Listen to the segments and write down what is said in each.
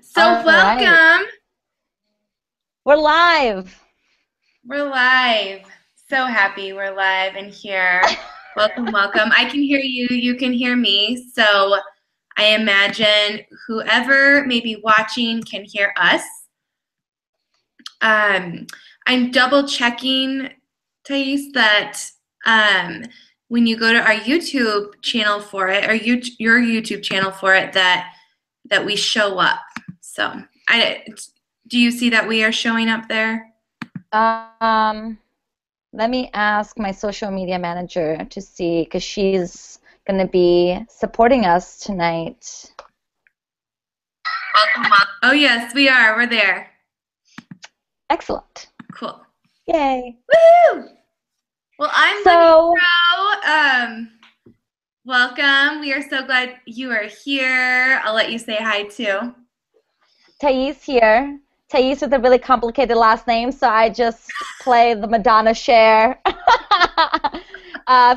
So All right. welcome. We're live. We're live. So happy we're live and here. Welcome, welcome. I can hear you. You can hear me. So I imagine whoever may be watching can hear us. Um, I'm double checking, Thais, that when you go to our YouTube channel for it, or your YouTube channel for it, that we show up. So do you see that we are showing up there? Um, Let me ask my social media manager to see because she's going to be supporting us tonight. Welcome, welcome. Oh, yes, we are. We're there. Excellent. Cool. Yay. Woohoo! Well, I'm Libby So, Pro. Welcome. We are so glad you are here. I'll let you say hi too. Thais here. Thais with a really complicated last name, so I just play the Madonna share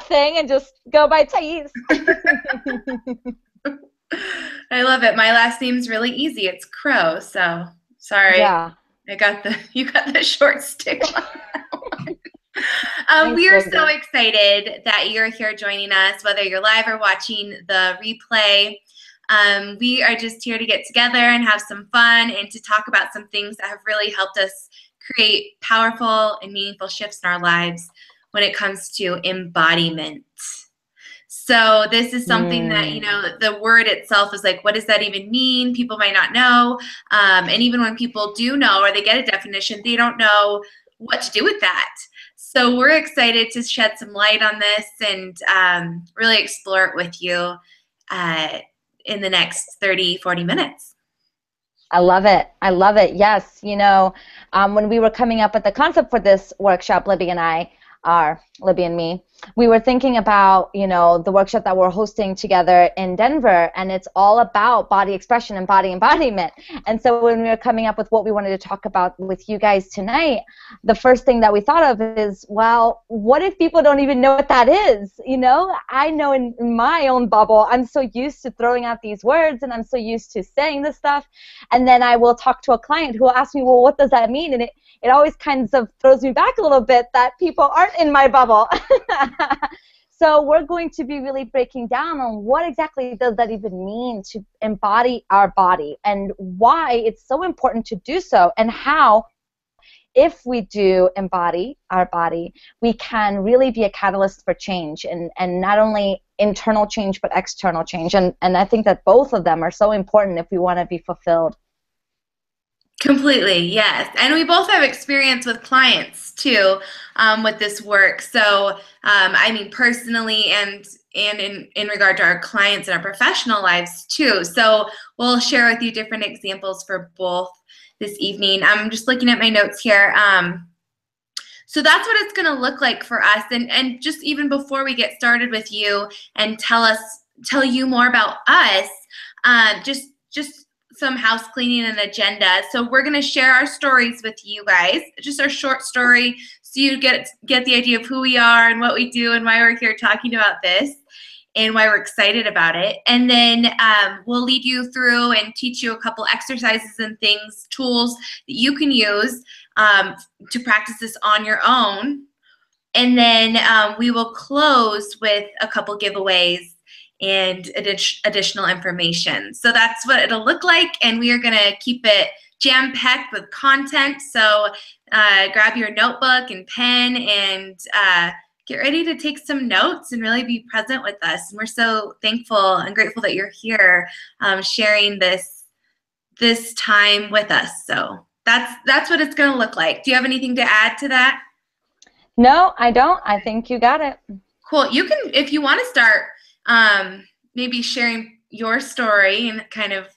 thing and just go by Thais. I love it. My last name's really easy. It's Crow, so sorry. Yeah. You got the short stick on that one. Thanks, We are so Libby. excited that you're here joining us, whether you're live or watching the replay. We are just here to get together and have some fun and to talk about some things that have really helped us create powerful and meaningful shifts in our lives when it comes to embodiment. So this is something that, the word itself is like, what does that even mean? People might not know. And even when people do know or they get a definition, they don't know what to do with that. So we're excited to shed some light on this and really explore it with you in the next 30, 40 minutes. I love it. I love it. Yes. When we were coming up with the concept for this workshop, Libby and me, we were thinking about, the workshop that we're hosting together in Denver, and it's all about body expression and body embodiment. And so when we were coming up with what we wanted to talk about with you guys tonight, the first thing that we thought of is, well, what if people don't even know what that is? I know in my own bubble, I'm so used to throwing out these words, and I'm so used to saying this stuff, and then I will talk to a client who will ask me, well, what does that mean? And it always kind of throws me back a little bit that people aren't in my bubble. So we're going to be really breaking down on what exactly does that even mean to embody our body and why it's so important to do so, and how, if we do embody our body, we can really be a catalyst for change, and not only internal change but external change. And I think that both of them are so important if we want to be fulfilled. Completely, yes. And we both have experience with clients too, with this work. So, I mean, personally and in regard to our clients and our professional lives too. So we'll share with you different examples for both this evening. I'm just looking at my notes here. So that's what it's going to look like for us. And just even before we get started with you and tell you more about us, just some house cleaning and agenda. So we're going to share our stories with you guys, just our short story, so you get the idea of who we are and what we do and why we're here talking about this and why we're excited about it. And then we'll lead you through and teach you a couple exercises and things, tools that you can use to practice this on your own. And then we will close with a couple giveaways and additional information. So that's what it'll look like, and we are going to keep it jam-packed with content. So grab your notebook and pen and get ready to take some notes and really be present with us. And we're so thankful and grateful that you're here sharing this time with us. So that's what it's going to look like. Do you have anything to add to that? No, I don't. I think you got it. Cool. You can, if you want to start, maybe sharing your story and kind of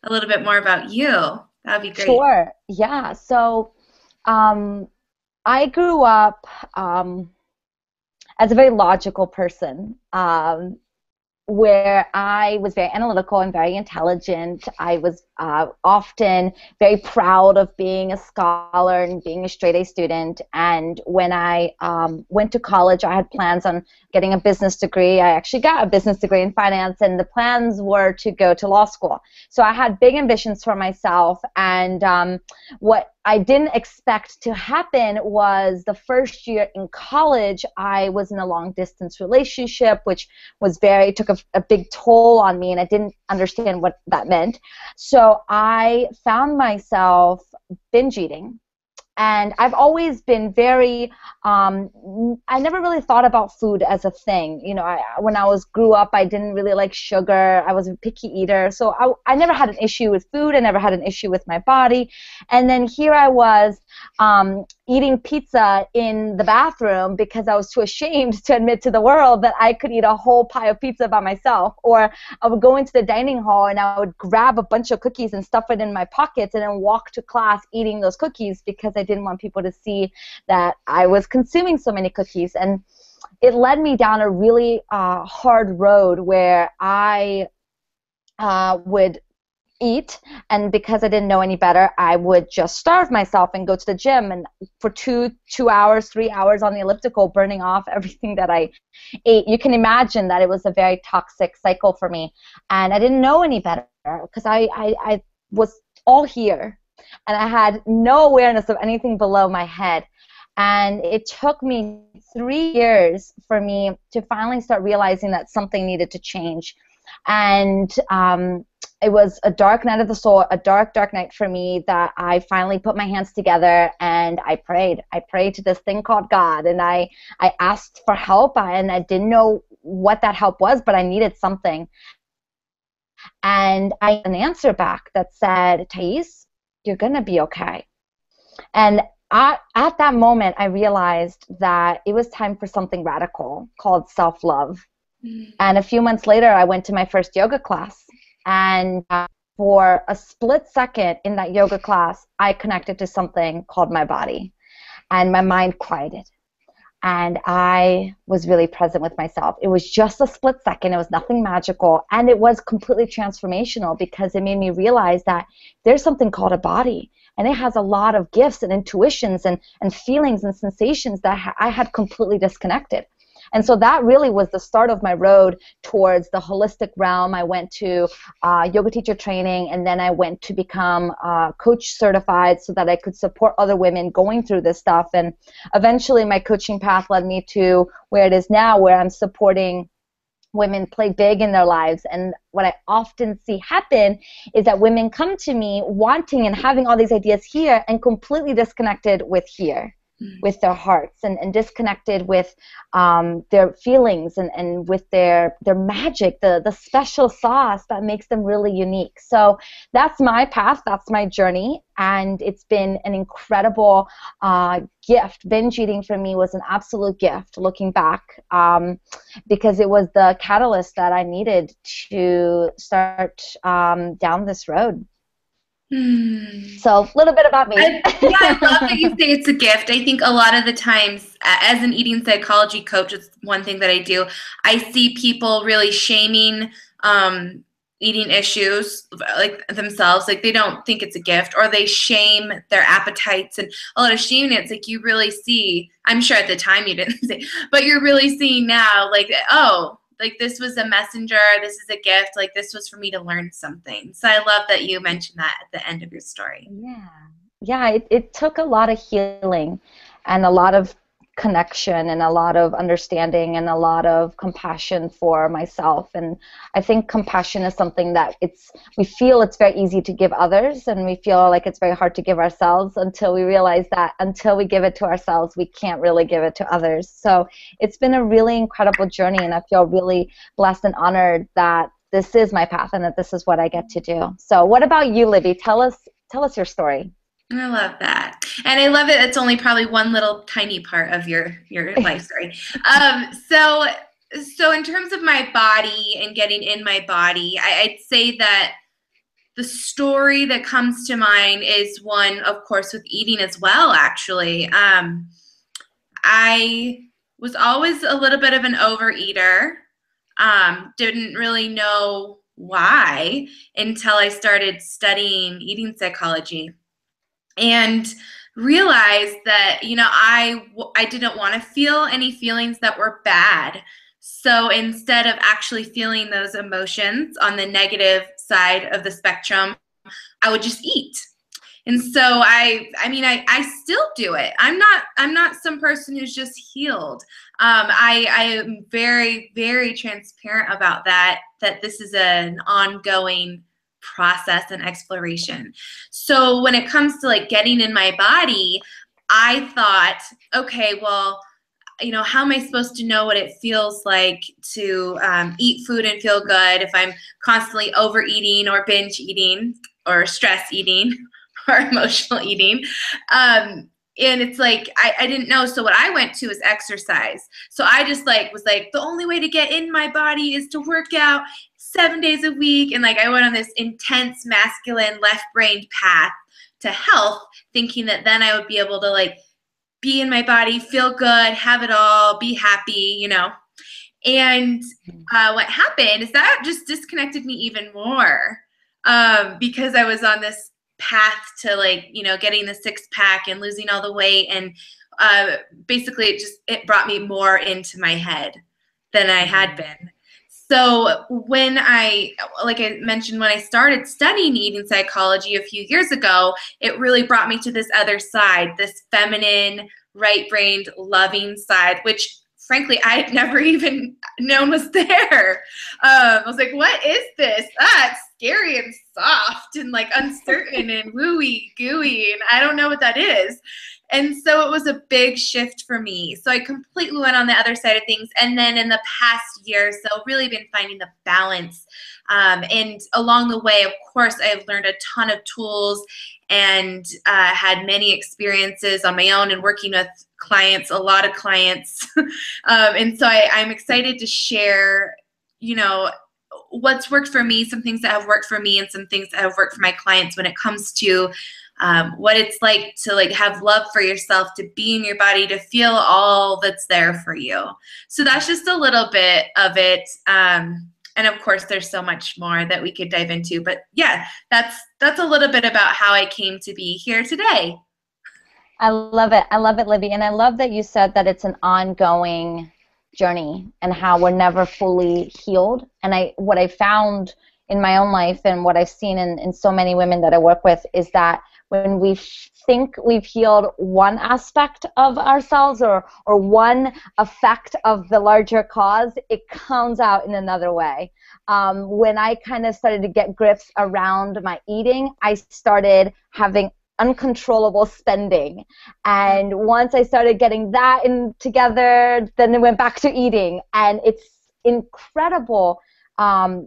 a little bit more about you. That would be great. Sure. Yeah. So I grew up as a very logical person, where I was very analytical and very intelligent. I was often very proud of being a scholar and being a straight A student. And when I went to college, I had plans on getting a business degree. I actually got a business degree in finance, and the plans were to go to law school. So I had big ambitions for myself, and what I didn't expect to happen was the first year in college, I was in a long-distance relationship, which was took a big toll on me, and I didn't understand what that meant. So I found myself binge eating. And I've always been very, I never really thought about food as a thing. You know, when I grew up, I didn't really like sugar. I was a picky eater. So I never had an issue with food. I never had an issue with my body. And then here I was eating pizza in the bathroom because I was too ashamed to admit to the world that I could eat a whole pie of pizza by myself. Or I would go into the dining hall and I would grab a bunch of cookies and stuff it in my pockets and then walk to class eating those cookies because I didn't want people to see that I was consuming so many cookies. And it led me down a really hard road where I would eat, and because I didn't know any better, I would just starve myself and go to the gym, and for 2 hours, 3 hours on the elliptical, burning off everything that I ate. You can imagine that it was a very toxic cycle for me, and I didn't know any better because I was all here, and I had no awareness of anything below my head. And it took me 3 years for me to finally start realizing that something needed to change. And it was a dark night of the soul, a dark, dark night for me, that I finally put my hands together and I prayed. I prayed to this thing called God, and I asked for help, and I didn't know what that help was, but I needed something. And I got an answer back that said, Thais, you're going to be okay. And at that moment, I realized that it was time for something radical called self-love. And a few months later, I went to my first yoga class. And for a split second in that yoga class, I connected to something called my body. And my mind quieted. And I was really present with myself. It was just a split second. It was nothing magical. And it was completely transformational because it made me realize that there's something called a body. And it has a lot of gifts and intuitions and feelings and sensations that I had completely disconnected. And so that really was the start of my road towards the holistic realm. I went to yoga teacher training, and then I went to become coach certified so that I could support other women going through this stuff. And eventually my coaching path led me to where it is now, where I'm supporting women play big in their lives. And what I often see happen is that women come to me wanting and having all these ideas here and completely disconnected with here, with their hearts, and disconnected with their feelings and with their magic, the special sauce that makes them really unique. So that's my path, that's my journey, and it's been an incredible gift. Binge eating for me was an absolute gift, looking back, because it was the catalyst that I needed to start down this road. So a little bit about me. I love that you say it's a gift. I think a lot of the times, as an eating psychology coach, it's one thing that I do. I see people really shaming eating issues, like themselves, like they don't think it's a gift, or they shame their appetites, and a lot of shaming. It's like you really see. I'm sure at the time you didn't say, but you're really seeing now, like, oh, like this was a messenger, this is a gift, like this was for me to learn something. So I love that you mentioned that at the end of your story. Yeah, it took a lot of healing and a lot of connection and a lot of understanding and a lot of compassion for myself. And I think compassion is something that we feel it's very easy to give others, and we feel like it's very hard to give ourselves until we realize that until we give it to ourselves, we can't really give it to others. So it's been a really incredible journey, and I feel really blessed and honored that this is my path and that this is what I get to do. So what about you, Libby? Tell us your story. I love that. And I love it. It's only probably one little tiny part of your life story. So in terms of my body and getting in my body, I'd say that the story that comes to mind is one, of course, with eating as well, actually. I was always a little bit of an overeater. Didn't really know why until I started studying eating psychology and realized that, I didn't want to feel any feelings that were bad. So instead of actually feeling those emotions on the negative side of the spectrum, I would just eat. And so I still do it. I'm not some person who's just healed. I am very, very transparent about that this is an ongoing process and exploration. So when it comes to like getting in my body, I thought, okay, well, how am I supposed to know what it feels like to eat food and feel good if I'm constantly overeating or binge eating or stress eating or emotional eating? And it's like, I didn't know. So what I went to is exercise. So I just was like, the only way to get in my body is to work out 7 days a week. And like, I went on this intense masculine left-brained path to health, thinking that then I would be able to like be in my body, feel good, have it all, be happy, And what happened is that just disconnected me even more because I was on this path to like, getting the six pack and losing all the weight. And basically it brought me more into my head than I had been. So like I mentioned, when I started studying eating psychology a few years ago, it really brought me to this other side, this feminine, right-brained, loving side, which frankly, I had never even known was there. I was like, what is this? It's scary and soft and like uncertain and wooey, gooey, and I don't know what that is. And so it was a big shift for me. So I completely went on the other side of things. And then in the past year, so really been finding the balance. And along the way, of course, I've learned a ton of tools and had many experiences on my own and working with clients, a lot of clients. And so I'm excited to share, what's worked for me, some things that have worked for me and some things that have worked for my clients when it comes to what it's like to like have love for yourself, to be in your body, to feel all that's there for you. So that's just a little bit of it. And of course, there's so much more that we could dive into. But yeah, that's a little bit about how I came to be here today. I love it. I love it, Libby. And I love that you said that it's an ongoing journey and how we're never fully healed. And what I found in my own life and what I've seen in so many women that I work with is that when we think we've healed one aspect of ourselves or one effect of the larger cause, it comes out in another way. When I kind of started to get grips around my eating, I started having uncontrollable spending. And once I started getting that together, then it went back to eating. And it's incredible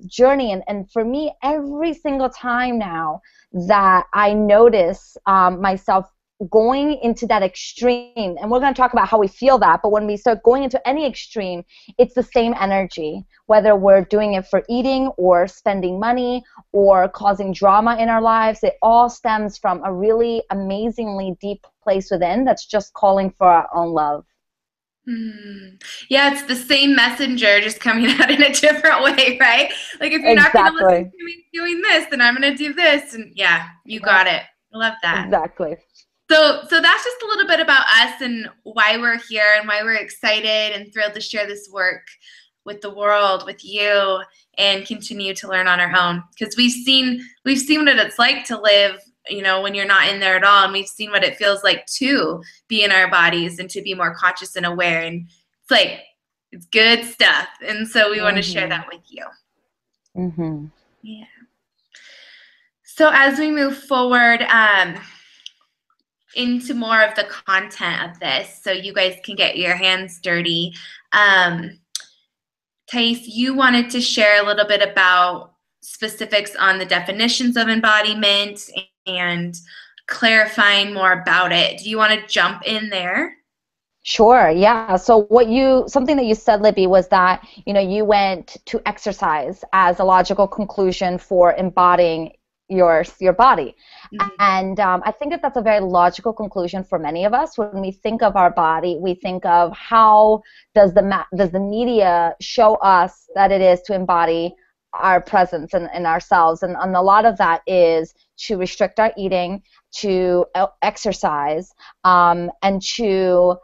journey. And for me, every single time now that I notice myself going into that extreme, and we're going to talk about how we feel that, but when we start going into any extreme, it's the same energy, whether we're doing it for eating or spending money or causing drama in our lives. It all stems from a really amazingly deep place within that's just calling for our own love. Yeah, it's the same messenger just coming out in a different way, right? Like if you're not going to listen to me doing this, then I'm going to do this. And yeah, you got it. I love that. Exactly. So that's just a little bit about us and why we're here and why we're excited and thrilled to share this work with the world, with you, and continue to learn on our own. Because we've seen what it's like to live, when you're not in there at all, and we've seen what it feels like to be in our bodies and to be more conscious and aware. And it's good stuff. And so we want to share that with you. Mm-hmm. Yeah. So as we move forward, into more of the content of this, so you guys can get your hands dirty. Thais, you wanted to share a little bit about specifics on the definitions of embodiment and clarifying more about it. Do you want to jump in there? Sure, yeah. So something that you said, Libby, was that, you went to exercise as a logical conclusion for embodying your body. Mm-hmm. And I think that's a very logical conclusion for many of us. When we think of our body, we think of how does the media show us that it is to embody our presence in ourselves. And a lot of that is to restrict our eating, to exercise, and to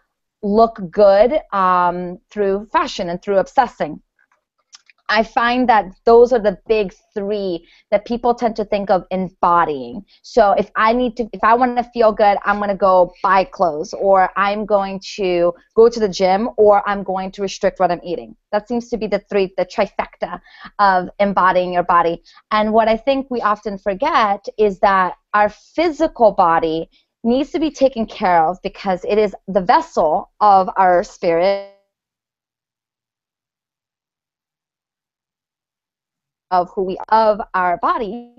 look good through fashion and through obsessing. I find that those are the big three that people tend to think of embodying. So if I want to feel good, I'm going to go buy clothes, or I'm going to go to the gym, or I'm going to restrict what I'm eating. That seems to be the trifecta of embodying your body. And what I think we often forget is that our physical body needs to be taken care of, because it is the vessel of our spirit, of who we are, of our body.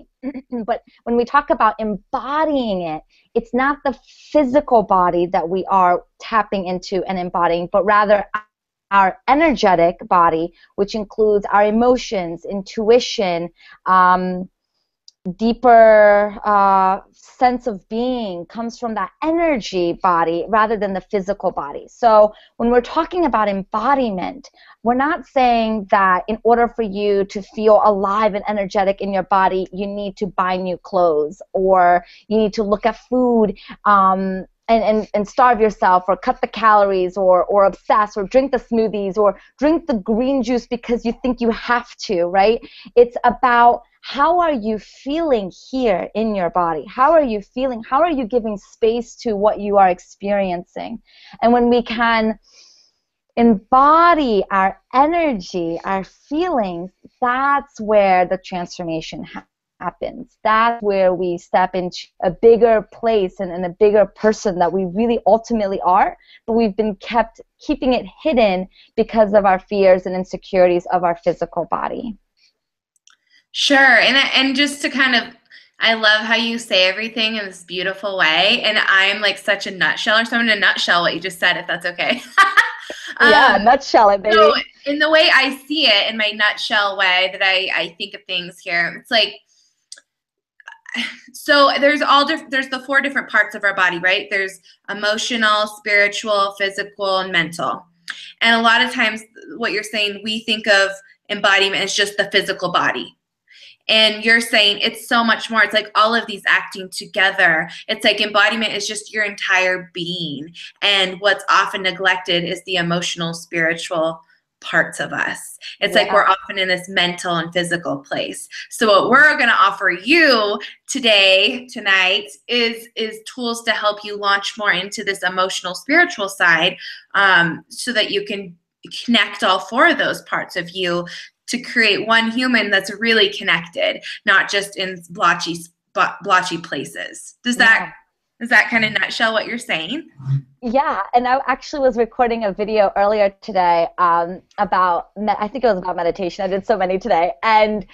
But when we talk about embodying it, it's not the physical body that we are tapping into and embodying, but rather our energetic body, which includes our emotions, intuition, deeper sense of being, comes from that energy body rather than the physical body. So when we're talking about embodiment, we're not saying that in order for you to feel alive and energetic in your body, you need to buy new clothes, or you need to look at food and starve yourself, or cut the calories, or obsess, or drink the smoothies, or drink the green juice because you think you have to, right? It's about, how are you feeling here in your body? How are you feeling? How are you giving space to what you are experiencing? And when we can embody our energy, our feelings, that's where the transformation happens. That's where we step into a bigger place and a bigger person that we really ultimately are, but we've been keeping it hidden because of our fears and insecurities of our physical body. Sure, and just to kind of, I love how you say everything in this beautiful way, and I'm like such a nutshell, so I'm going to nutshell what you just said, if that's okay. Yeah, nutshell it, baby. So in the way I see it, in my nutshell way that I think of things here, it's like, so there's the 4 different parts of our body, right? There's emotional, spiritual, physical, and mental. And a lot of times what you're saying, we think of embodiment as just the physical body. And you're saying it's so much more. It's like all of these acting together. It's like embodiment is just your entire being. And what's often neglected is the emotional, spiritual parts of us. It's like we're often in this mental and physical place. So what we're going to offer you tonight, is tools to help you launch more into this emotional, spiritual side, so that you can connect all 4 of those parts of you to create one human that's really connected, not just in blotchy places. Does that kind of nutshell what you're saying? Yeah, and I actually was recording a video earlier today about, I think it was about meditation. I did so many today, and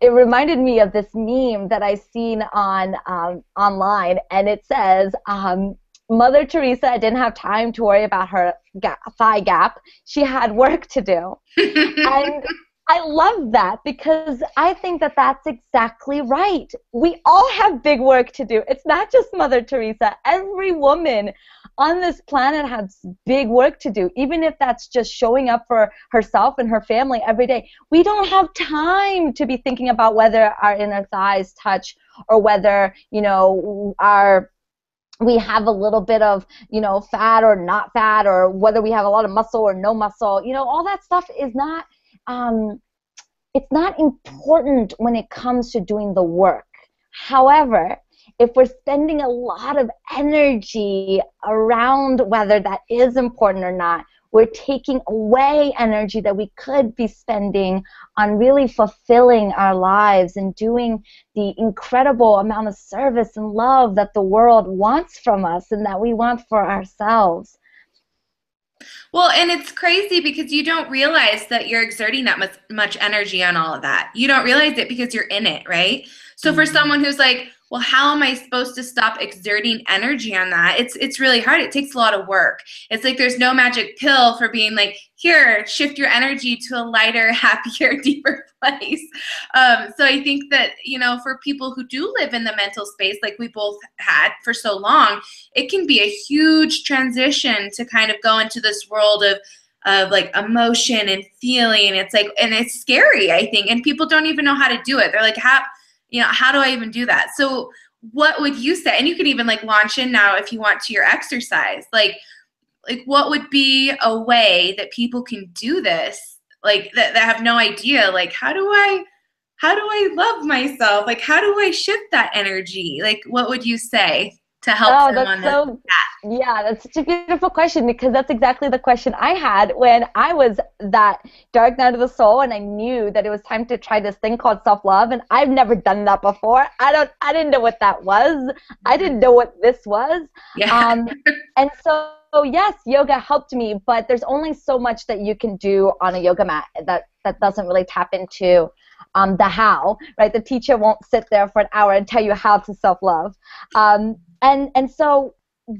it reminded me of this meme that I seen on online, and it says, Mother Teresa didn't have time to worry about her thigh gap. She had work to do. And I love that, because I think that that's exactly right. We all have big work to do. It's not just Mother Teresa. Every woman on this planet has big work to do, even if that's just showing up for herself and her family every day. We don't have time to be thinking about whether our inner thighs touch, or whether, we have a little bit of, fat or not fat, or whether we have a lot of muscle or no muscle. All that stuff is not, it's not important when it comes to doing the work. However, if we're spending a lot of energy around whether that is important or not, we're taking away energy that we could be spending on really fulfilling our lives and doing the incredible amount of service and love that the world wants from us and that we want for ourselves. Well, and it's crazy because you don't realize that you're exerting that much energy on all of that. You don't realize it because you're in it, right? So for someone who's like, well, how am I supposed to stop exerting energy on that? It's really hard. It takes a lot of work. It's like there's no magic pill for being like, here, shift your energy to a lighter, happier, deeper place. So I think that, for people who do live in the mental space, like we both had for so long, it can be a huge transition to kind of go into this world of like emotion and feeling. It's like, and it's scary, I think, and people don't even know how to do it. They're like, how do I even do that? So what would you say? And you could even like launch in now if you want to your exercise. Like what would be a way that people can do this? Like that have no idea. Like how do I love myself? Like how do I shift that energy? Like what would you say to help Oh, someone that's so, that? yeah, that's such a beautiful question, because that's exactly the question I had when I was that dark night of the soul and I knew that it was time to try this thing called self-love, and I've never done that before. I didn't know what that was. I didn't know what this was. Yeah. And so yes, yoga helped me, but there's only so much that you can do on a yoga mat that doesn't really tap into the how, right? The teacher won't sit there for an hour and tell you how to self-love. And so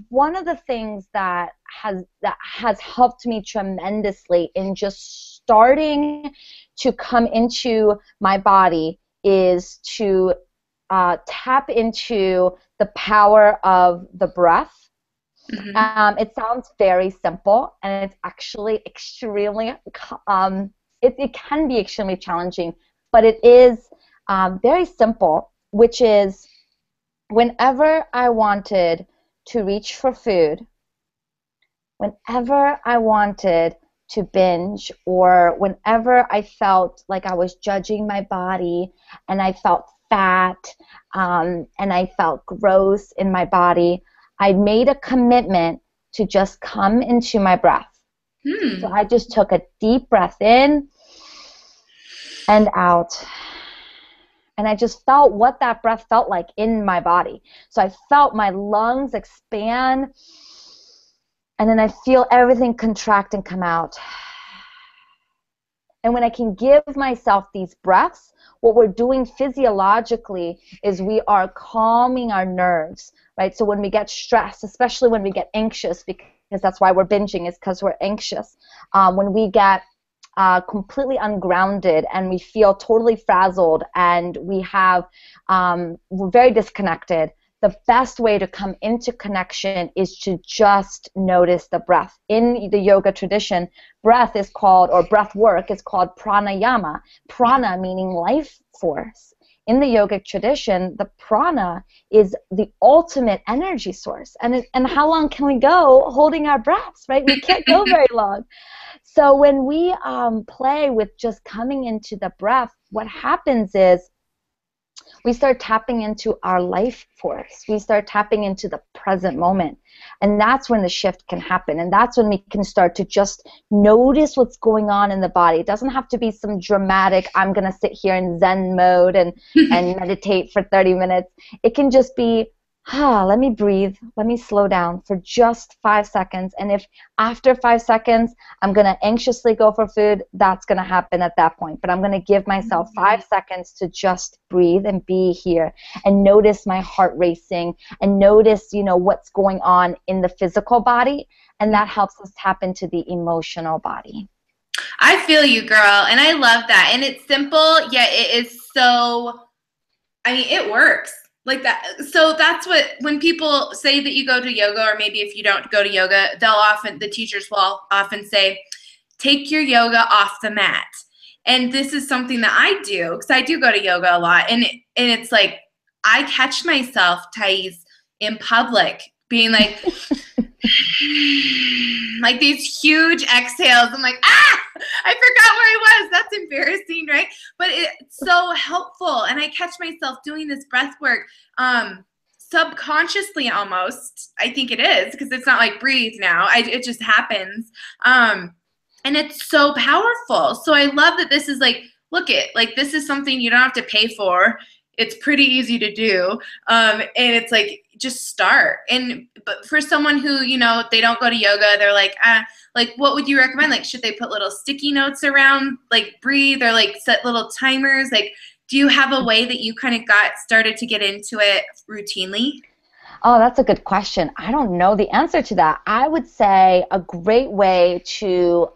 one of the things that has helped me tremendously in just starting to come into my body is to tap into the power of the breath. Mm-hmm. It sounds very simple, and it's actually extremely, it can be extremely challenging, but it is very simple, which is whenever I wanted to reach for food, whenever I wanted to binge, or whenever I felt like I was judging my body and I felt fat and I felt gross in my body, I made a commitment to just come into my breath. So Hmm. I just took a deep breath in and out. And I just felt what that breath felt like in my body. So I felt my lungs expand, and then I feel everything contract and come out. And when I can give myself these breaths, what we're doing physiologically is we are calming our nerves, right? So when we get stressed, especially when we get anxious, because that's why we're binging, is because we're anxious. When we get completely ungrounded and we feel totally frazzled and we're very disconnected, the best way to come into connection is to just notice the breath. In the yoga tradition, breath work is called pranayama. Prana meaning life force. In the yogic tradition, the prana is the ultimate energy source. And how long can we go holding our breaths, right? We can't go very long. So when we play with just coming into the breath, what happens is we start tapping into our life force. We start tapping into the present moment. And that's when the shift can happen. And that's when we can start to just notice what's going on in the body. It doesn't have to be some dramatic, I'm going to sit here in Zen mode and meditate for 30 minutes. It can just be, let me breathe. Let me slow down for just 5 seconds. And if after 5 seconds I'm going to anxiously go for food, that's going to happen at that point. But I'm going to give myself 5 seconds to just breathe and be here and notice my heart racing and notice, what's going on in the physical body. And that helps us tap into the emotional body. I feel you, girl. And I love that. And it's simple, yet it is so, it works. Like that. So that's when people say that you go to yoga, or maybe if you don't go to yoga, the teachers will often say, take your yoga off the mat. And this is something that I do, because I do go to yoga a lot. And it's like, I catch myself, Thais, in public being like, like these huge exhales. I'm like, I forgot where I was. That's embarrassing, right? But it's so helpful. And I catch myself doing this breath work subconsciously almost. I think it is, because it's not like breathe now. It just happens. And it's so powerful. So I love that this is like, this is something you don't have to pay for. It's pretty easy to do. And it's like, just start. But for someone who, they don't go to yoga, they're like, what would you recommend? Like, should they put little sticky notes around, like breathe, or like set little timers? Like, do you have a way that you kind of got started to get into it routinely? Oh, that's a good question. I don't know the answer to that. I would say a great way to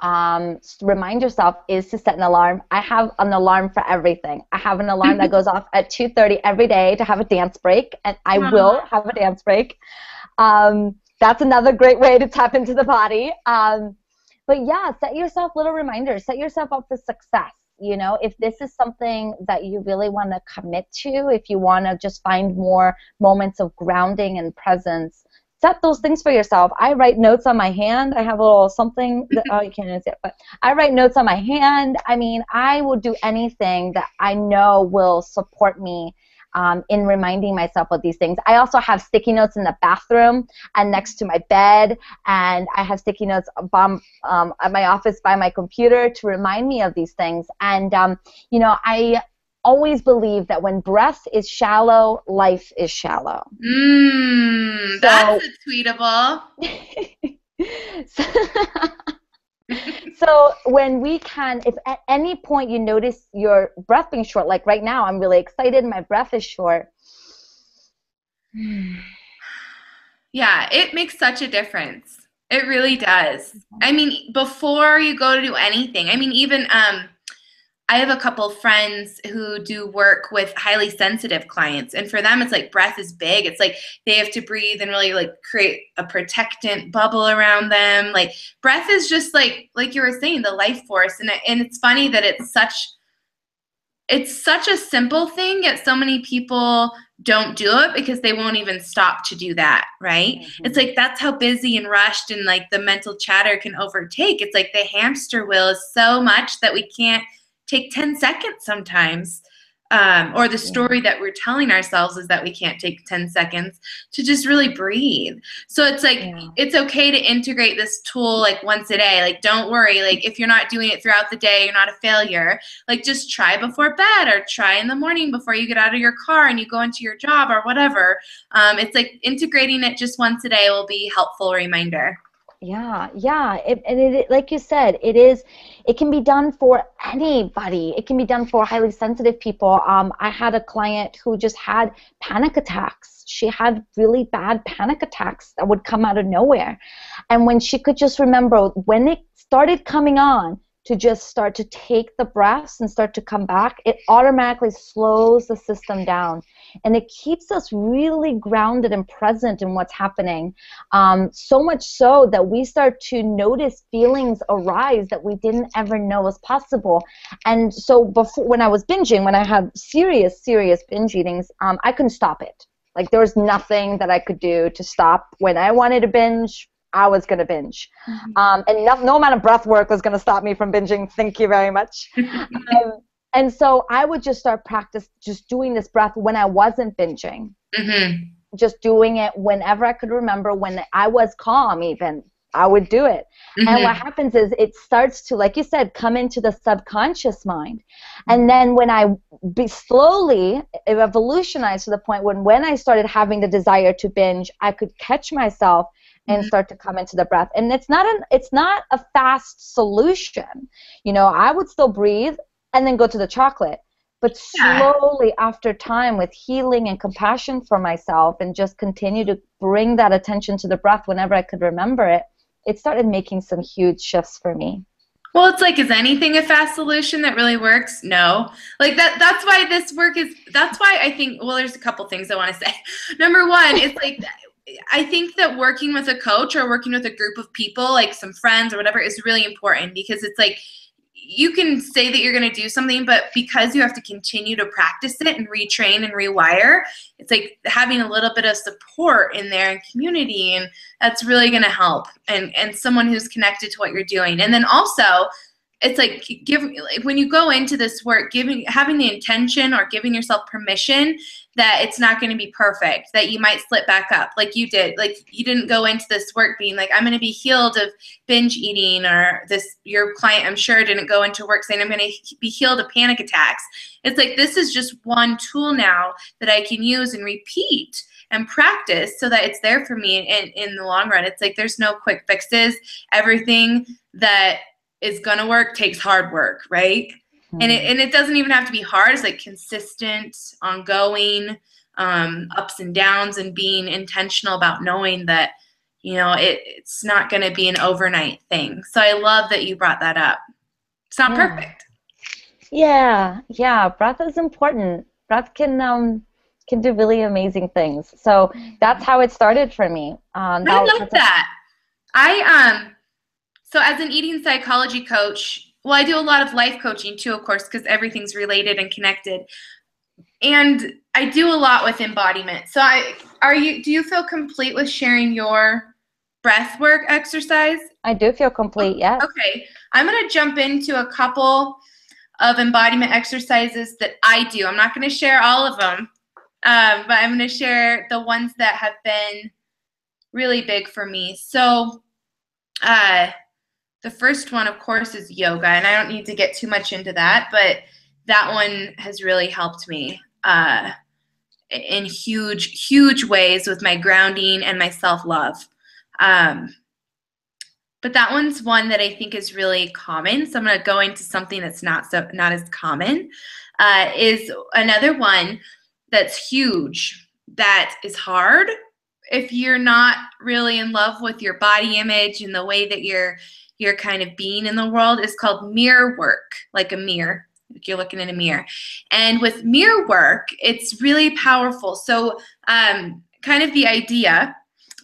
remind yourself is to set an alarm. I have an alarm for everything. I have an alarm that goes off at 2:30 every day to have a dance break, and I will have a dance break. That's another great way to tap into the body. But yeah, set yourself little reminders. Set yourself up for success. You know, if this is something that you really want to commit to, if you want to just find more moments of grounding and presence, set those things for yourself. I write notes on my hand. I have a little something that, oh, you can't even see it, but I write notes on my hand. I mean, I will do anything that I know will support me in reminding myself of these things. I also have sticky notes in the bathroom and next to my bed, and I have sticky notes at my office by my computer to remind me of these things. And, you know, I always believe that when breath is shallow, life is shallow. That's a tweetable. So, so when we can, if at any point you notice your breath being short, like right now, I'm really excited, my breath is short. Yeah, it makes such a difference. It really does. I mean, before you go to do anything, I mean, even I have a couple friends who do work with highly sensitive clients, and for them, it's like breath is big. It's like they have to breathe and really like create a protectant bubble around them. Like breath is just like you were saying, the life force, and it's funny that it's such a simple thing, yet so many people don't do it because they won't even stop to do that, right? Mm-hmm. It's like that's how busy and rushed and like the mental chatter can overtake. It's like the hamster wheel is so much that we can't take 10 seconds sometimes. Or the story that we're telling ourselves is that we can't take 10 seconds to just really breathe. So it's like, it's okay to integrate this tool like once a day. Like, don't worry. Like, if you're not doing it throughout the day, you're not a failure. Like, just try before bed or try in the morning before you get out of your car and you go into your job or whatever. It's like integrating it just once a day will be a helpful reminder. Yeah, yeah, and like you said, it can be done for anybody. It can be done for highly sensitive people. I had a client who just had panic attacks. She had really bad panic attacks that would come out of nowhere. And when she could just remember when it started coming on, to just start to take the breaths and start to come back, it automatically slows the system down. And it keeps us really grounded and present in what's happening. So much so that we start to notice feelings arise that we didn't ever know was possible. And so before, when I was binging, when I had serious binge eatings, I couldn't stop it. Like there was nothing that I could do to stop. When I wanted to binge, I was going to binge. And no amount of breath work was going to stop me from binging. Thank you very much. And so I would just start just doing this breath when I wasn't binging. Mm-hmm. Just doing it whenever I could remember, when I was calm even, I would do it. Mm-hmm. And what happens is it starts to, like you said, come into the subconscious mind. And then when I slowly evolutionized to the point when I started having the desire to binge, I could catch myself and start to come into the breath. And it's not a fast solution. You know, I would still breathe and then go to the chocolate. But slowly after time, with healing and compassion for myself and just continue to bring that attention to the breath whenever I could remember it, it started making some huge shifts for me. Well, it's like, is anything a fast solution that really works? No. Like that's why this work is, that's why I think, well, there's a couple things I want to say. Number one, it's like, I think that working with a coach or working with a group of people, like some friends or whatever, is really important, because it's like you can say that you're going to do something, but because you have to continue to practice it and retrain and rewire, it's like having a little bit of support in there and community, and that's really going to help, and someone who's connected to what you're doing. And then also, it's like when you go into this work, having the intention or giving yourself permission that it's not going to be perfect, that you might slip back up like you did. Like you didn't go into this work being like, I'm going to be healed of binge eating, or your client, I'm sure, didn't go into work saying I'm going to be healed of panic attacks. It's like, this is just one tool now that I can use and repeat and practice so that it's there for me in the long run. It's like there's no quick fixes. Everything that is going to work takes hard work, right? And it doesn't even have to be hard. It's like consistent, ongoing, ups and downs, and being intentional about knowing that, you know, it's not going to be an overnight thing. So I love that you brought that up. It's not perfect. Yeah. Breath is important. Breath can do really amazing things. So that's how it started for me. I love that. So as an eating psychology coach, well, I do a lot of life coaching too, of course, because everything's related and connected. And I do a lot with embodiment. So do you feel complete with sharing your breath work exercise? I do feel complete, yes. Okay. I'm going to jump into a couple of embodiment exercises that I do. I'm not going to share all of them, but I'm going to share the ones that have been really big for me. So the first one, of course, is yoga, and I don't need to get too much into that, but that one has really helped me in huge, huge ways with my grounding and my self-love. But that one's one that I think is really common. So I'm going to go into something that's not as common. Is another one that's huge, that is hard if you're not really in love with your body image and the way that you're kind of being in the world, is called mirror work, like a mirror. Like you're looking in a mirror. And with mirror work, it's really powerful. So kind of the idea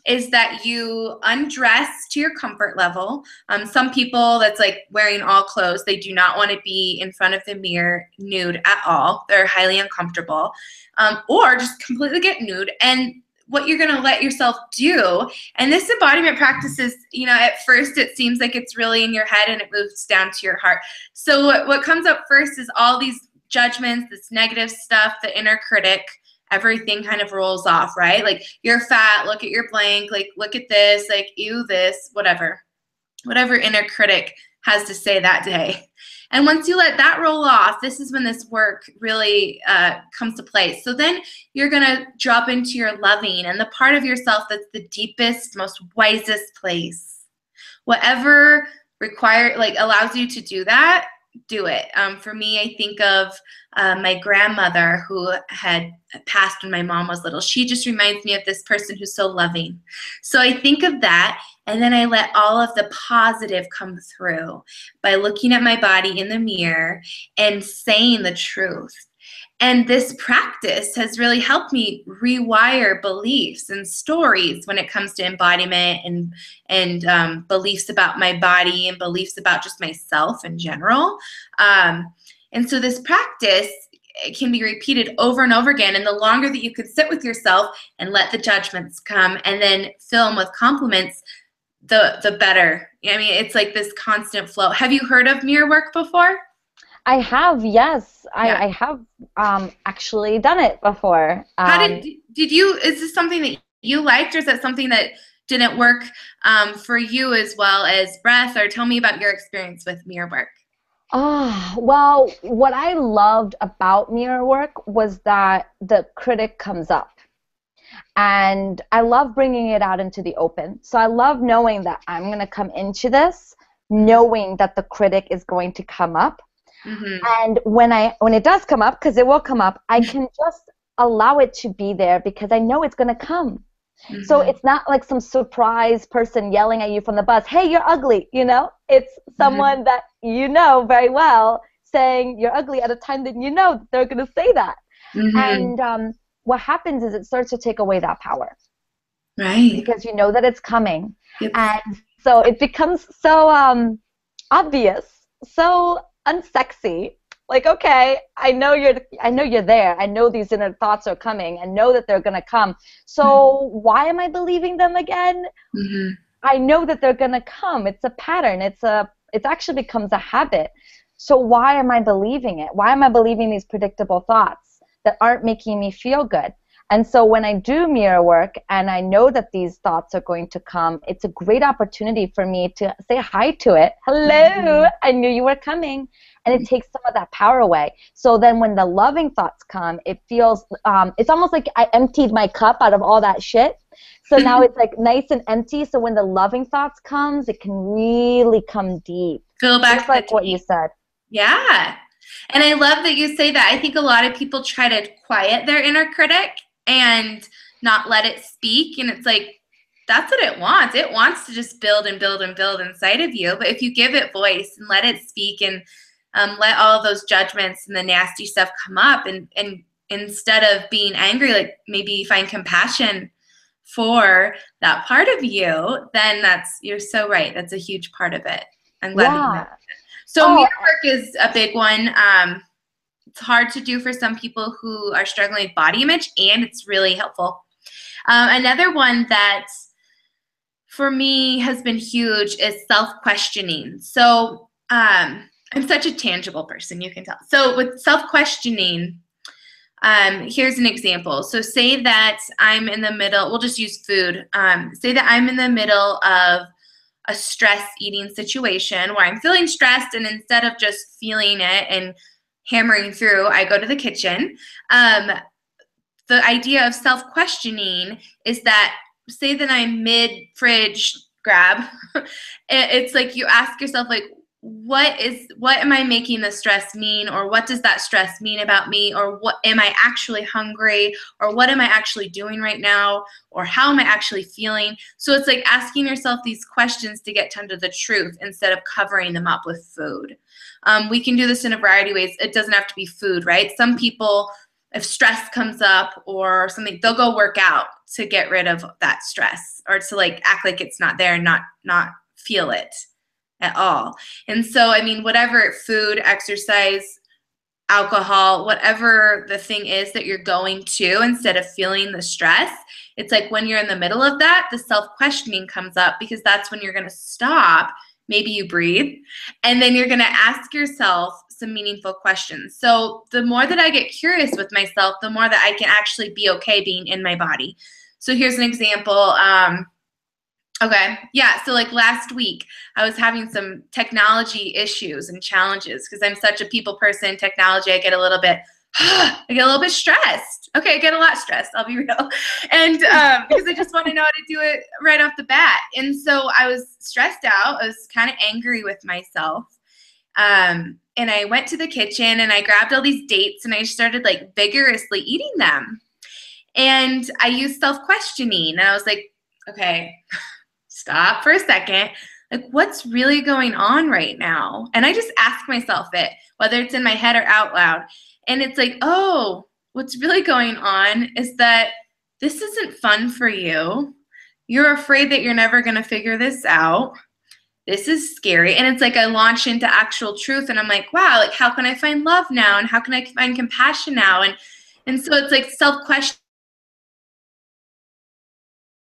is that you undress to your comfort level. Some people, that's like wearing all clothes. They do not want to be in front of the mirror nude at all. They're highly uncomfortable. Or just completely get nude. And what you're going to let yourself do, and this embodiment practice is, at first it seems like it's really in your head and it moves down to your heart. So what comes up first is all these judgments, this negative stuff, the inner critic. Everything kind of rolls off, right? Like, you're fat, look at your blank, like, look at this, like, ew, this, whatever inner critic has to say that day. And once you let that roll off, this is when this work really comes to play. So then you're going to drop into your loving and the part of yourself that's the deepest, most wisest place. Whatever allows you to do that, do it. For me, I think of my grandmother who had passed when my mom was little. She just reminds me of this person who's so loving. So I think of that, and then I let all of the positive come through by looking at my body in the mirror and saying the truth. And this practice has really helped me rewire beliefs and stories when it comes to embodiment and beliefs about my body and beliefs about just myself in general. And so this practice, it can be repeated over and over again. And the longer that you can sit with yourself and let the judgments come and then fill them with compliments, the better. I mean, it's like this constant flow. Have you heard of mirror work before? I have, yes. Yeah. I have actually done it before. How did you, is this something that you liked, or is that something that didn't work for you as well as breath? Or tell me about your experience with mirror work. Well, what I loved about mirror work was that the critic comes up. And I love bringing it out into the open. So I love knowing that I'm going to come into this, knowing that the critic is going to come up. Mm-hmm. And when it does come up, because it will come up, I can just allow it to be there because I know it's going to come. Mm-hmm. So it's not like some surprise person yelling at you from the bus, hey, you're ugly, It's someone that you know very well saying you're ugly at a time that you know they're going to say that. Mm-hmm. And what happens is it starts to take away that power. Right. Because you know that it's coming. Yep. And so it becomes so obvious, so unsexy. Like, okay, I know you're there. I know these inner thoughts are coming. I know that they're gonna come. So why am I believing them again? Mm-hmm. I know that they're gonna come. It's a pattern. It actually becomes a habit. So why am I believing it? Why am I believing these predictable thoughts that aren't making me feel good? And so when I do mirror work and I know that these thoughts are going to come, it's a great opportunity for me to say hi to it. Hello, mm-hmm. I knew you were coming. And it takes some of that power away. So then when the loving thoughts come, it feels, it's almost like I emptied my cup out of all that shit. So now it's like nice and empty. So when the loving thoughts comes, it can really come deep. Fill back. Just like what you said. Yeah. And I love that you say that. I think a lot of people try to quiet their inner critic and not let it speak. And it's like, that's what it wants. It wants to just build and build and build inside of you. But if you give it voice and let it speak and let all of those judgments and the nasty stuff come up, and instead of being angry, like maybe find compassion for that part of you, then you're so right. That's a huge part of it. I'm glad that you mentioned Yeah. it. So Oh, mirror work is a big one. It's hard to do for some people who are struggling with body image, and it's really helpful. Another one that for me has been huge is self-questioning. So I'm such a tangible person, you can tell. So with self-questioning, here's an example. So say that I'm in the middle, we'll just use food. Say that I'm in the middle of a stress eating situation where I'm feeling stressed, and instead of just feeling it and hammering through, I go to the kitchen. The idea of self-questioning is that, say that I'm mid-fridge grab, it's like you ask yourself, like, what am I making the stress mean, or what does that stress mean about me, or what am I actually hungry, or what am I actually doing right now, or how am I actually feeling? So it's like asking yourself these questions to get down to the truth instead of covering them up with food. We can do this in a variety of ways. It doesn't have to be food, right? Some people, if stress comes up or something, they'll go work out to get rid of that stress, or to like act like it's not there and not feel it at all. And so, I mean, whatever, food, exercise, alcohol, whatever the thing is that you're going to, instead of feeling the stress, it's like when you're in the middle of that, the self-questioning comes up, because that's when you're going to stop. Maybe you breathe, and then you're going to ask yourself some meaningful questions. So the more that I get curious with myself, the more that I can actually be okay being in my body. So here's an example. Okay, yeah, so like last week, I was having some technology issues and challenges because I'm such a people person. Technology, I get a little bit stressed. Okay, I get a lot stressed, I'll be real. And because I just want to know how to do it right off the bat. And so I was stressed out. I was kind of angry with myself. And I went to the kitchen and I grabbed all these dates and I started like vigorously eating them. And I used self-questioning. And I was like, okay, stop for a second. Like, what's really going on right now? And I just ask myself it, whether it's in my head or out loud. And it's like, oh, what's really going on is that this isn't fun for you. You're afraid that you're never going to figure this out. This is scary. And it's like I launch into actual truth, and I'm like, wow, like, how can I find love now? And how can I find compassion now? And so it's like self-question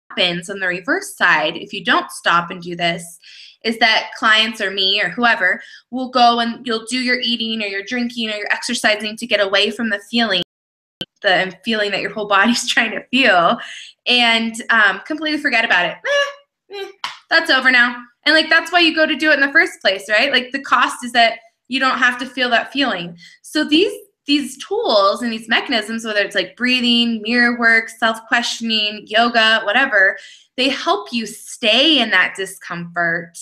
happens on the reverse side. If you don't stop and do this, is that clients or me or whoever will go and you'll do your eating or your drinking or your exercising to get away from the feeling that your whole body's trying to feel, and completely forget about it. That's over now. And like, that's why you go to do it in the first place, right? Like, the cost is that you don't have to feel that feeling. So these tools and these mechanisms, whether it's like breathing, mirror work, self-questioning, yoga, whatever, they help you stay in that discomfort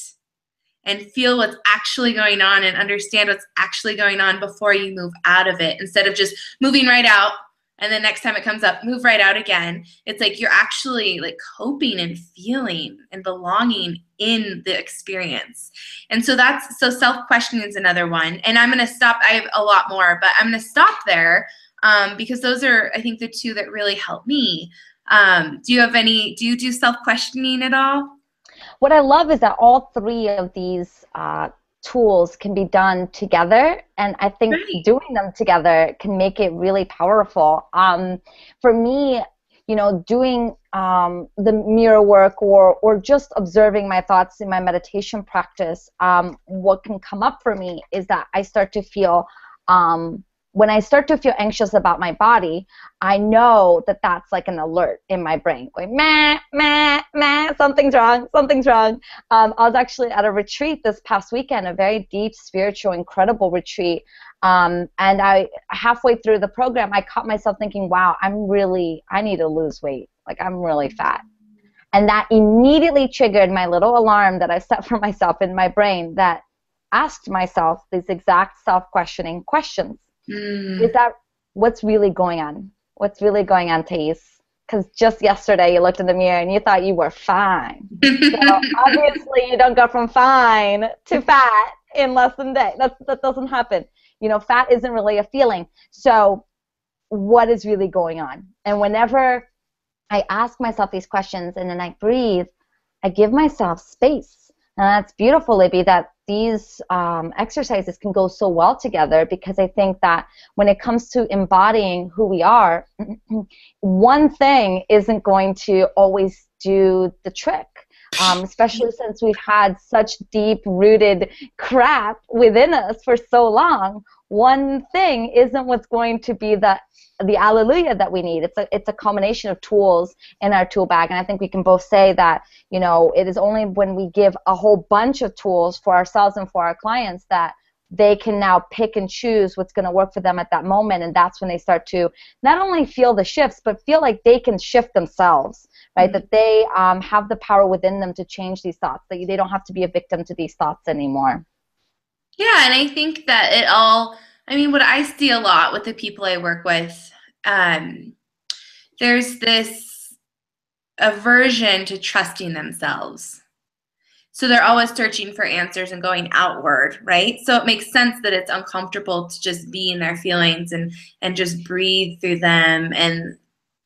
and feel what's actually going on and understand what's actually going on before you move out of it, instead of just moving right out and then next time it comes up, move right out again. It's like you're actually like coping and feeling and belonging in the experience. And so self-questioning is another one. And I'm going to stop. I have a lot more, but I'm going to stop there because those are, I think, the two that really help me. Do you do self-questioning at all? What I love is that all three of these tools can be done together, and I think Right. doing them together can make it really powerful. For me, doing the mirror work or just observing my thoughts in my meditation practice, what can come up for me is that I start to feel when I start to feel anxious about my body, I know that that's like an alert in my brain going, meh, meh, meh, something's wrong, something's wrong. I was actually at a retreat this past weekend, a very deep, spiritual, incredible retreat. And halfway through the program, I caught myself thinking, wow, I need to lose weight. Like, I'm really fat. And that immediately triggered my little alarm that I set for myself in my brain that asked myself these exact self-questioning questions. Is that what's really going on? What's really going on, Thais? Because just yesterday you looked in the mirror and you thought you were fine. So obviously you don't go from fine to fat in less than a day. That doesn't happen. Fat isn't really a feeling. So what is really going on? And whenever I ask myself these questions and then I breathe. I give myself space. And that's beautiful, Libby, that these exercises can go so well together, because I think that when it comes to embodying who we are, one thing isn't going to always do the trick. Especially since we've had such deep-rooted crap within us for so long, one thing isn't what's going to be the alleluia that we need. It's a combination of tools in our tool bag, and I think we can both say that, you know, it is only when we give a whole bunch of tools for ourselves and for our clients that they can now pick and choose what's going to work for them at that moment, and that's when they start to not only feel the shifts, but feel like they can shift themselves, right? That they have the power within them to change these thoughts, that they don't have to be a victim to these thoughts anymore. Yeah, and I think that I mean, what I see a lot with the people I work with, there's this aversion to trusting themselves. So they're always searching for answers and going outward, right? So it makes sense that it's uncomfortable to just be in their feelings and just breathe through them and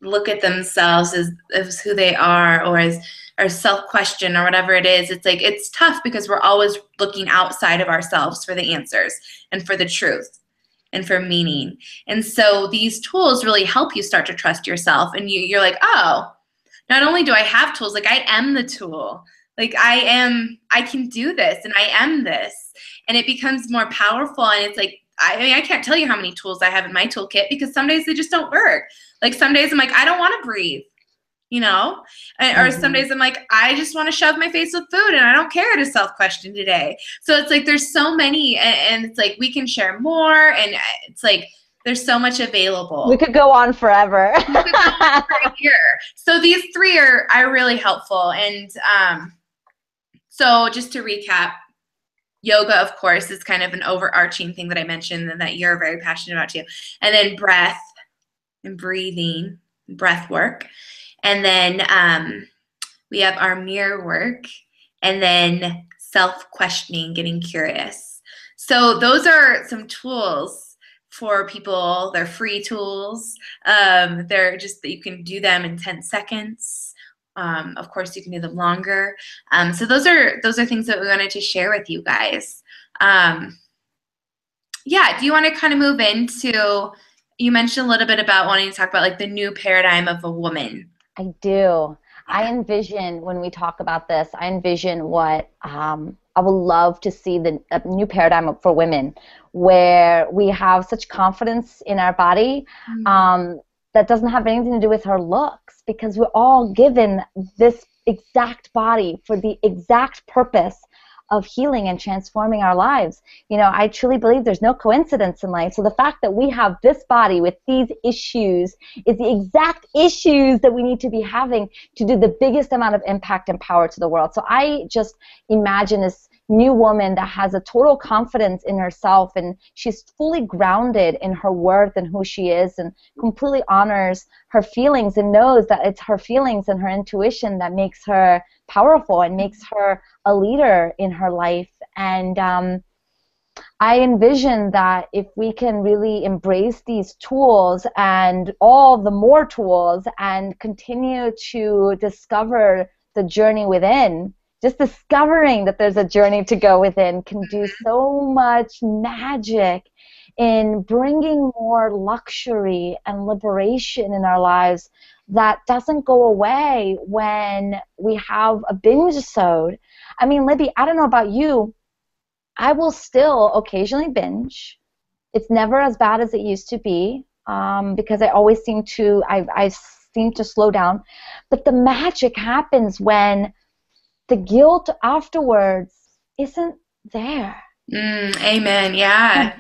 look at themselves as who they are, or as or self-question or whatever it is. It's like it's tough because we're always looking outside of ourselves for the answers and for the truth and for meaning. And so these tools really help you start to trust yourself, and you're like, oh, not only do I have tools, like I am the tool. Like I can do this and I am this. And it becomes more powerful. And it's like, I mean, I can't tell you how many tools I have in my toolkit, because some days they just don't work. Like some days I'm like, I don't want to breathe, you know? Or some days I'm like, I just want to shove my face with food and I don't care to self-question today. So it's like, there's so many, and it's like, we can share more, and it's like, there's so much available. We could go on forever. We could go on for a year. So these three are really helpful. And so just to recap, yoga, of course, is kind of an overarching thing that I mentioned and that you're very passionate about too. And then breath and breathing, breath work. And then we have our mirror work, and then self-questioning, getting curious. So those are some tools for people. They're free tools. They're just that you can do them in 10 seconds. Of course, you can do them longer. So those are things that we wanted to share with you guys. Yeah, do you want to kind of move into, you mentioned a little bit about wanting to talk about like the new paradigm of a woman. I do. I envision, when we talk about this, I envision what I would love to see a new paradigm for women, where we have such confidence in our body that doesn't have anything to do with our looks, because we're all given this exact body for the exact purpose of healing and transforming our lives. You know, I truly believe there's no coincidence in life. So the fact that we have this body with these issues is the exact issues that we need to be having to do the biggest amount of impact and power to the world. So I just imagine this new woman that has a total confidence in herself, and she's fully grounded in her worth and who she is, and completely honors her feelings and knows that it's her feelings and her intuition that makes her powerful and makes her a leader in her life. And I envision that if we can really embrace these tools and all the more tools and continue to discover the journey within, just discovering that there's a journey to go within can do so much magic in bringing more luxury and liberation in our lives that doesn't go away when we have a binge episode. I mean, Libby, I don't know about you, I will still occasionally binge. It's never as bad as it used to be, because I always seem to, I seem to slow down. But the magic happens when the guilt afterwards isn't there. Amen. Yeah.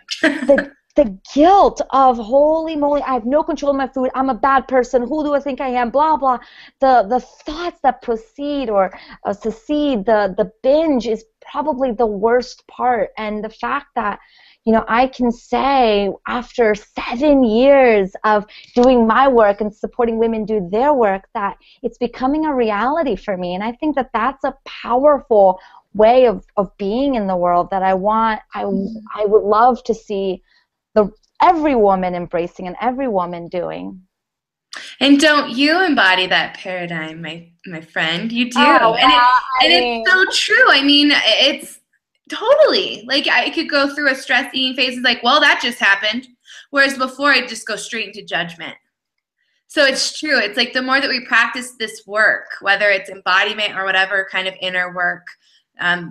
The guilt of, holy moly, I have no control of my food, I'm a bad person, who do I think I am, blah, blah. The thoughts that proceed or succeed the binge is probably the worst part. And the fact that, you know, I can say after 7 years of doing my work and supporting women do their work that it's becoming a reality for me. And I think that that's a powerful way of being in the world that I would love to see every woman embracing and every woman doing. And don't you embody that paradigm, my friend? You do. Oh, And well, I it's mean, so true. I mean, it's totally like I could go through a stress eating phase and like, well, that just happened. Whereas before I'd just go straight into judgment. So it's true. It's like the more that we practice this work, whether it's embodiment or whatever kind of inner work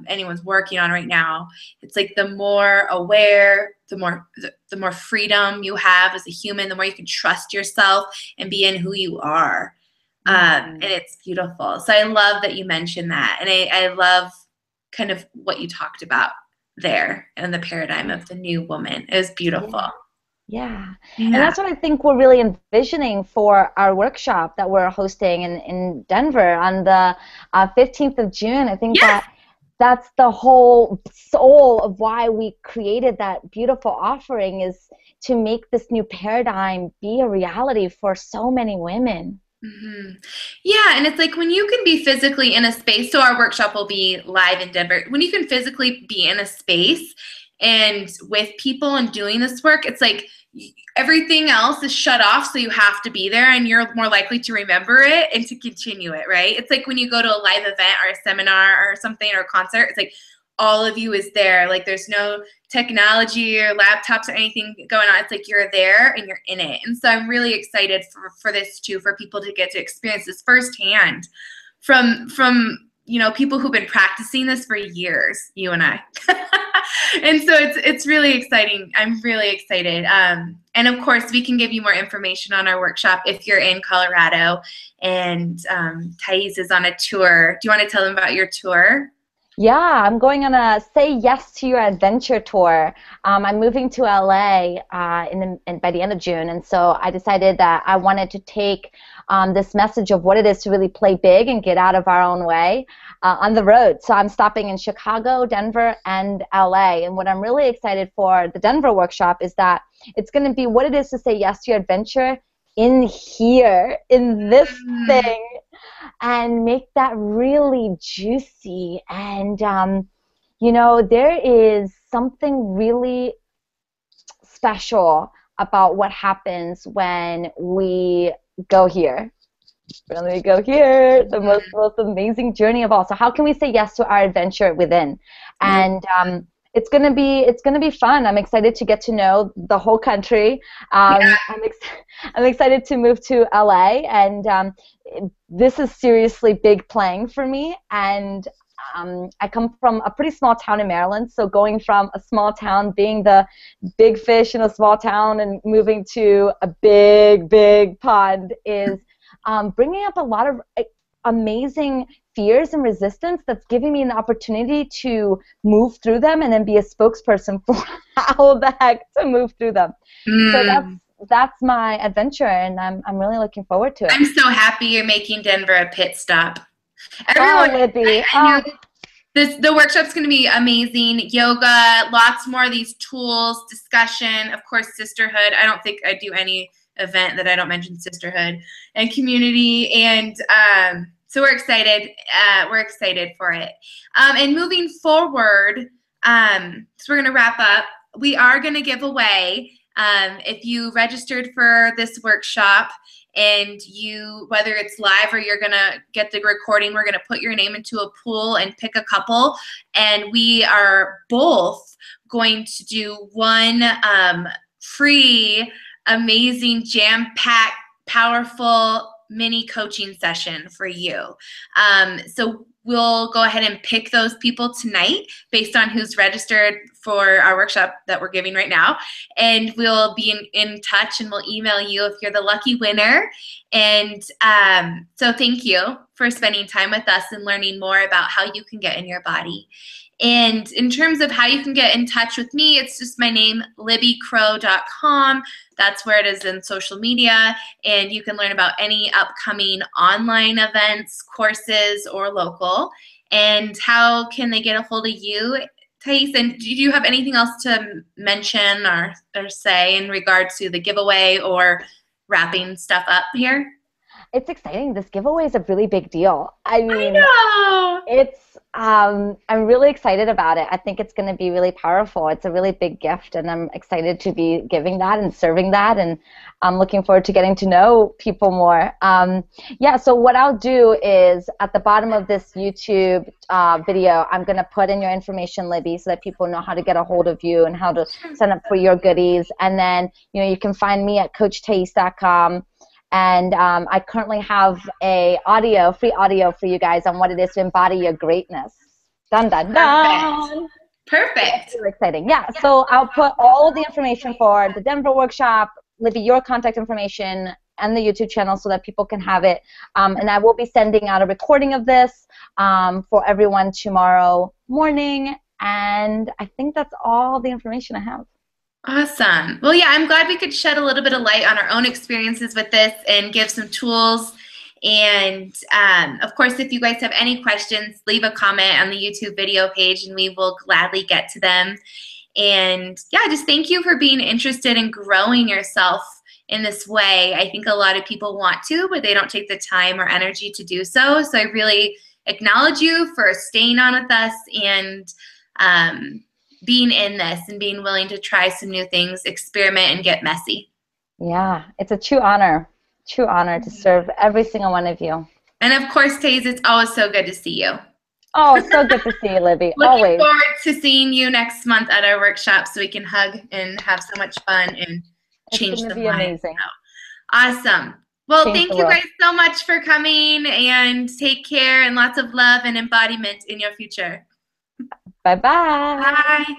anyone's working on right now, it's like the more aware, the more freedom you have as a human, the more you can trust yourself and be in who you are. And it's beautiful. So I love that you mentioned that, and I love kind of what you talked about there and the paradigm of the new woman. It was beautiful. yeah. Yeah. And Yeah. that's what I think we're really envisioning for our workshop that we're hosting in Denver on the 15th of June. I think Yes. that's the whole soul of why we created that beautiful offering, is to make this new paradigm be a reality for so many women. Hmm. Yeah, and it's like when you can be physically in a space, so our workshop will be live in Denver. When you can physically be in a space and with people and doing this work, it's like everything else is shut off, so you have to be there and you're more likely to remember it and to continue it, right? It's like when you go to a live event or a seminar or something or a concert, it's like all of you is there. Like there's no technology or laptops or anything going on. It's like you're there and you're in it. And so I'm really excited for this too, for people to get to experience this firsthand from people who've been practicing this for years, you and I. And so it's really exciting. I'm really excited. And of course, we can give you more information on our workshop if you're in Colorado. And Thais is on a tour. Do you want to tell them about your tour? Yeah, I'm going on a Say Yes to Your Adventure tour. I'm moving to LA by the end of June, and so I decided that I wanted to take this message of what it is to really play big and get out of our own way on the road. So I'm stopping in Chicago, Denver, and LA. And what I'm really excited for the Denver workshop is that it's going to be what it is to say yes to your adventure in here, in this Mm. thing, and make that really juicy. And, there is something really special about what happens when we go here. When we go here, the most amazing journey of all. So how can we say yes to our adventure within? And it's gonna be fun. I'm excited to get to know the whole country. I'm excited to move to LA, and this is seriously big playing for me. And I come from a pretty small town in Maryland, so going from a small town, being the big fish in a small town, and moving to a big, big pond is bringing up a lot of amazing fears and resistance that's giving me an opportunity to move through them and then be a spokesperson for how the heck to move through them. So Mm. that's my adventure, and I'm really looking forward to it. I'm so happy you're making Denver a pit stop. Oh, Everyone, Libby. I know the workshop's going to be amazing. Yoga, lots more of these tools, discussion, of course, sisterhood. I don't think I do any event that I don't mention sisterhood and community. And so we're excited. We're excited for it. And moving forward, so we're going to wrap up. We are going to give away, if you registered for this workshop, and whether it's live or you're gonna get the recording, we're gonna put your name into a pool and pick a couple, and we are both going to do one free, amazing, jam-packed, powerful mini coaching session for you. So we'll go ahead and pick those people tonight based on who's registered for our workshop that we're giving right now. And we'll be in touch, and we'll email you if you're the lucky winner. And so thank you for spending time with us and learning more about how you can get in your body. And in terms of how you can get in touch with me, it's just my name, libbycrow.com. That's where it is in social media. And you can learn about any upcoming online events, courses, or local. And how can they get a hold of you, Thais? And do you have anything else to mention or say in regards to the giveaway or wrapping stuff up here? It's exciting. This giveaway is a really big deal. I I mean, know. I'm really excited about it. I think it's going to be really powerful. It's a really big gift, and I'm excited to be giving that and serving that, and I'm looking forward to getting to know people more. Yeah, so what I'll do is at the bottom of this YouTube video, I'm going to put in your information, Libby, so that people know how to get a hold of you and how to sign up for your goodies. And then, you can find me at CoachThais.com. And I currently have a free audio for you guys on what it is to embody your greatness. Dun, dun, dun. Perfect. Really exciting. Yeah, so I'll put all of the information for the Denver workshop, Libby, your contact information, and the YouTube channel so that people can have it. And I will be sending out a recording of this for everyone tomorrow morning. And I think that's all the information I have. Awesome. Well, yeah, I'm glad we could shed a little bit of light on our own experiences with this and give some tools. And of course, if you guys have any questions, leave a comment on the YouTube video page and we will gladly get to them. And yeah, just thank you for being interested in growing yourself in this way. I think a lot of people want to, but they don't take the time or energy to do so. So I really acknowledge you for staying on with us and being in this and being willing to try some new things, experiment, and get messy. Yeah, it's a true honor to serve every single one of you. And of course, Thais, it's always so good to see you. Oh, so good to see you, Libby. Looking forward to seeing you next month at our workshop so we can hug and have so much fun and change the mind. Amazing. Awesome. Well, thank you guys so much for coming, and take care, and lots of love and embodiment in your future. Bye-bye. Bye.